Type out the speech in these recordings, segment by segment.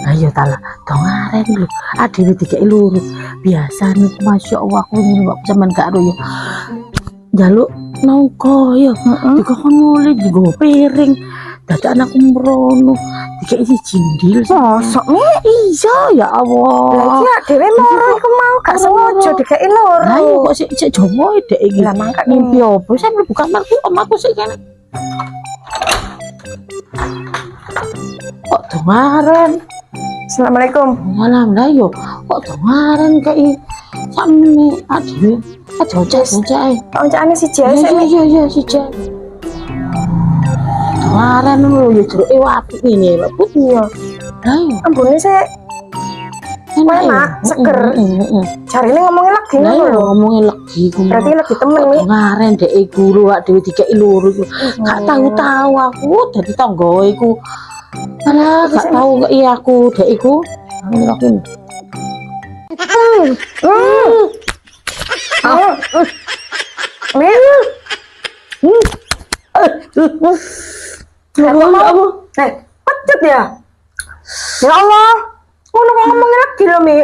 Ayo tala, dongaren lho. Adewe dikeki loro. Biasane masyaallah aku ngene kok sampean gak ro yo. Njaluk nongko yo. Dikon nuli nggo piring. Dadak anakku merono. Dikeki siji ndil. Mosok Mi? Iya ya Allah. Lah iki dhewe moro iku mau gak sengaja dikeki loro. Lah yo kok sik jowo dek iki. Lah mangkat mimpi opo? Sampe buka marku omaku sik kene. Kok dongaren? Assalamualaikum. Malam lah yo, kok dongaren kayak sampe adewe aja ocak-ocak. Oncane si Jess. Iya si Jan. Dongaren lho yo jeruke apik ngene, Pak Put. Iya. Lah yo Ambune sik enak, seger. Jarine ngomongin lagi Lah ngono yo lho. ngomongin legi ku. Berarti lagi temen Mi. Dongaren dek guru adewe dikeki loro iku. Gak tahu-tahu aku dadi tangga iku. Alah, gak tahu kok iya aku dek iku. Ngene aku. Apa? Pecut ya? Ya Allah. Ngono kok ngomongin lagi lho Mi.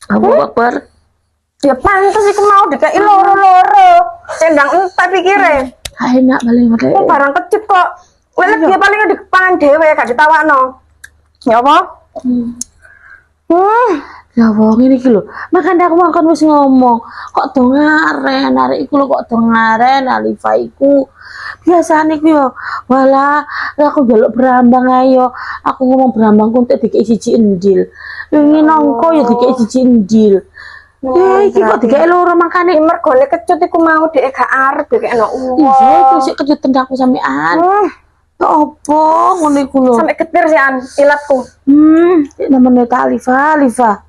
Aku kabar. Ya pantes iku mau dikeki loro-loro. Cendang entek pikire. Enak paling Kok pakai. barang kecut kok. Kowe lagi paling dipangan dhewe gak ditawakno. Ya apa? Ya wong ini iki lho. Makane aku makan wis ngomong, kok dongaren arek iku lho kok dongaren Alifa iku. Biasane ku yo wala aku njaluk berambang ayo. Aku ngomong berambang ku entek dikeki siji endil. Wingi nongko ya dikeki siji endil. Ya iki kok dikeki loro makane Mergone kecut iku mau dhek gak arep dikekno uang. iya iku sik kecut tendakku sampean. Ya opo ngono iku lho. Sampai getir sih an ilatku. Namanya Alifa.